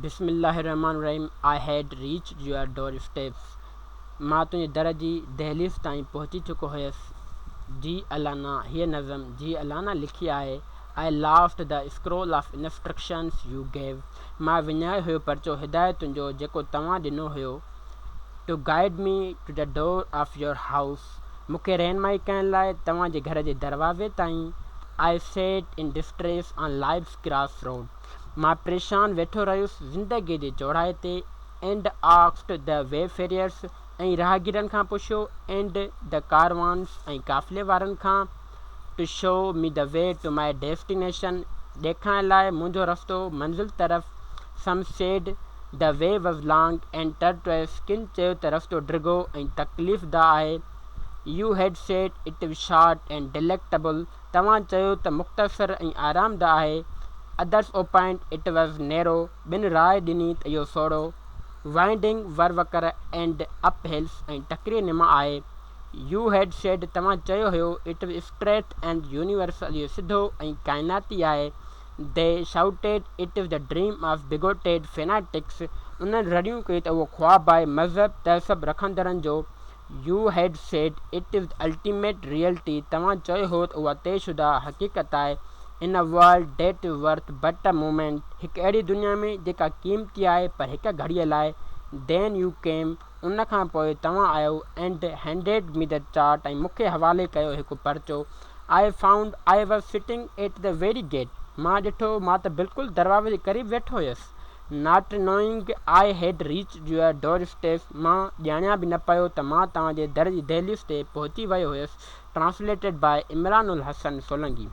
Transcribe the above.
बिस्मिल्लाहिर्रहमानिर्रहीम। I had reach your door steps. मां तुंहिंजे दर जी दहलीज़ ताईं पहुची चुको हुयसि। जी अलाना। हीअ नज़म जी अलाना लिखी आहे। I laughed the scroll of instructions you gave. मां विञायो हुयो परचो हिदायतुनि जो जेको तव्हां ॾिनो हुयो। To guide me to the door of your house. मूंखे रहनुमाई करण लाइ तव्हांजे घर जे दरवाज़े ताईं। I sat in distress on life's cross road. मां परेशान वेठो रहियुसि ज़िंदगीअ जे चौराहे ते। And asked the wayfarers. ऐं राहगीरनि खां पुछियो। And the caravans. ऐं काफ़िले वारनि खां। To show me the way to my destination. ॾेखारण लाइ मुंहिंजो रस्तो मंज़िल तरफ़। Some said the way was long and tortuous. किन चयो त रस्तो डिघो ऐं तकलीफ़दा आहे। You had said it was short and delectable. तव्हां चयो त मुख़्तसर ऐं आरामदा आहे। Others opined it was narrow. ॿिनि राय ॾिनी त इहो सोड़ो। वाइंडिंग वरवकर एंड अप हिल्स। ऐं टकरी निमा आहे। You had said. तव्हां चयो हुयो it was straight and universal. इहो सिधो ऐं काइनाती आहे। They shouted it is the dream of bigoted fanatics. उन्हनि रड़ियूं कई त उहो ख्वाबु आहे मज़हब तहसब रखंदड़नि जो। U had said it is ultimate reality. तव्हां चयो हो त उहा तयशुदा हक़ीक़त आहे। In world that is worth but a moment. हिकु अहिड़ी दुनिया में जेका क़ीमती आहे पर हिकु घड़ीअ लाइ। Then you came. उन खां पोइ तव्हां आयो। And handed me the chart. ऐं मूंखे हवाले कयो हिकु परचो। I found I was sitting at the very gate. मां ॾिठो मां त बिल्कुलु दरवाज़े जे क़रीब वेठो हुयसि। Not knowing I had reach your door steps. मां ॼाणिया बि न पियो त मां तव्हांजे दर जी दहलीज़ ते पहुची वियो हुयसि। ट्रांसलेटेड बाय इमरान उल हसन सोलंकी।